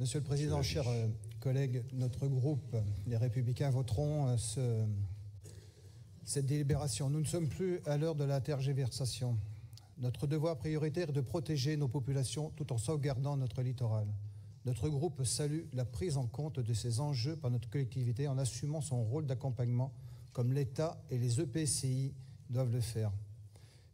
Monsieur le Président, chers collègues, notre groupe, les Républicains, voteront cette délibération. Nous ne sommes plus à l'heure de la tergiversation. Notre devoir prioritaire est de protéger nos populations tout en sauvegardant notre littoral. Notre groupe salue la prise en compte de ces enjeux par notre collectivité en assumant son rôle d'accompagnement comme l'État et les EPCI doivent le faire.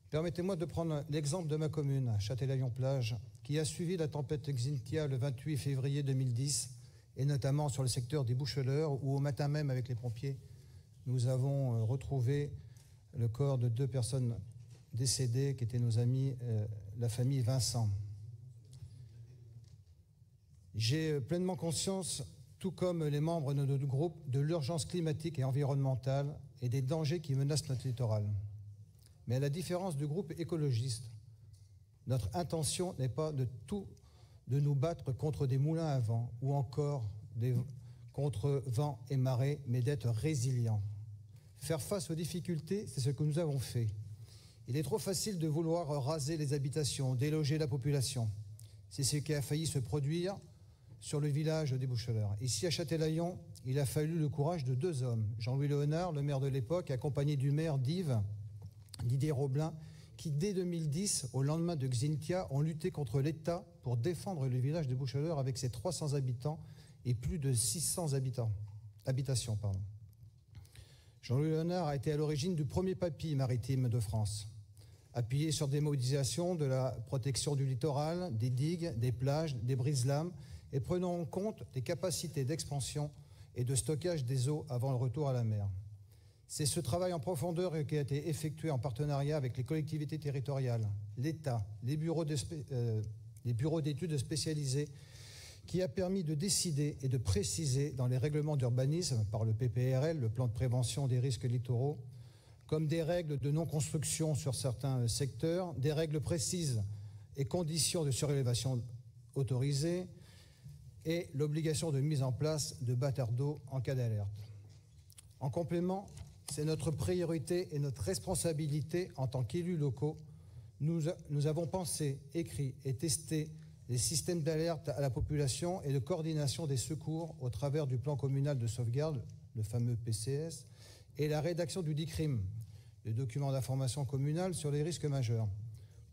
Permettez-moi de prendre l'exemple de ma commune, Châtelaillon-Plage, qui a suivi la tempête Xynthia le 28 février 2010, et notamment sur le secteur des Boucheleurs, où au matin même, avec les pompiers, nous avons retrouvé le corps de 2 personnes décédées, qui étaient nos amis, la famille Vincent. J'ai pleinement conscience, tout comme les membres de notre groupe, de l'urgence climatique et environnementale et des dangers qui menacent notre littoral. Mais à la différence du groupe écologiste, notre intention n'est pas de nous battre contre des moulins à vent ou encore contre vent et marée, mais d'être résilients. Faire face aux difficultés, c'est ce que nous avons fait. Il est trop facile de vouloir raser les habitations, déloger la population. C'est ce qui a failli se produire sur le village des Boucheleurs. Ici, à Châtelaillon, il a fallu le courage de 2 hommes. Jean-Louis Léonard, le maire de l'époque, accompagné du maire d'Yves, Didier Roblin, qui dès 2010, au lendemain de Xynthia, ont lutté contre l'État pour défendre le village des Boucheleurs avec ses 300 habitants et plus de 600 habitations. Jean-Louis Léonard a été à l'origine du premier papier maritime de France, appuyé sur des modélisations de la protection du littoral, des digues, des plages, des brise-lames, et prenant en compte des capacités d'expansion et de stockage des eaux avant le retour à la mer. C'est ce travail en profondeur qui a été effectué en partenariat avec les collectivités territoriales, l'État, les bureaux d'études spécialisés, qui a permis de décider et de préciser dans les règlements d'urbanisme, par le PPRL, le plan de prévention des risques littoraux, comme des règles de non-construction sur certains secteurs, des règles précises et conditions de surélévation autorisées, et l'obligation de mise en place de batteurs d'eau en cas d'alerte. En complément, c'est notre priorité et notre responsabilité en tant qu'élus locaux. Nous avons pensé, écrit et testé les systèmes d'alerte à la population et de coordination des secours au travers du plan communal de sauvegarde, le fameux PCS, et la rédaction du DICRIM, le document d'information communal sur les risques majeurs,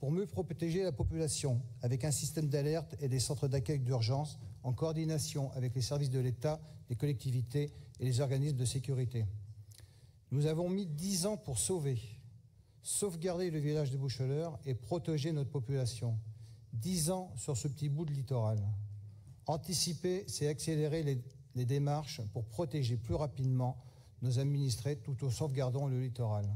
pour mieux protéger la population avec un système d'alerte et des centres d'accueil d'urgence en coordination avec les services de l'État, les collectivités et les organismes de sécurité. Nous avons mis 10 ans pour sauvegarder le village de Boucheleurs et protéger notre population. 10 ans sur ce petit bout de littoral. Anticiper, c'est accélérer les démarches pour protéger plus rapidement nos administrés tout en sauvegardant le littoral.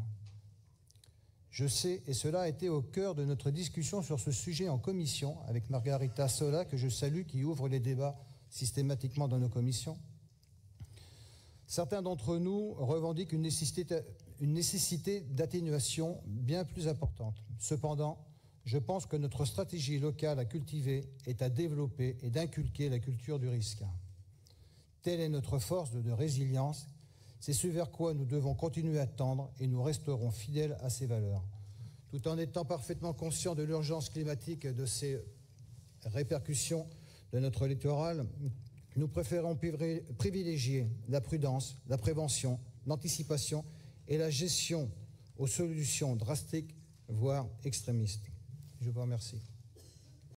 Je sais, et cela a été au cœur de notre discussion sur ce sujet en commission avec Margarita Sola, que je salue, qui ouvre les débats systématiquement dans nos commissions. Certains d'entre nous revendiquent une nécessité d'atténuation bien plus importante. Cependant, je pense que notre stratégie locale à cultiver est à développer et d'inculquer la culture du risque. Telle est notre force de résilience. C'est ce vers quoi nous devons continuer à tendre et nous resterons fidèles à ces valeurs. Tout en étant parfaitement conscients de l'urgence climatique et de ses répercussions de notre littoral, nous préférons privilégier la prudence, la prévention, l'anticipation et la gestion aux solutions drastiques, voire extrémistes. Je vous remercie.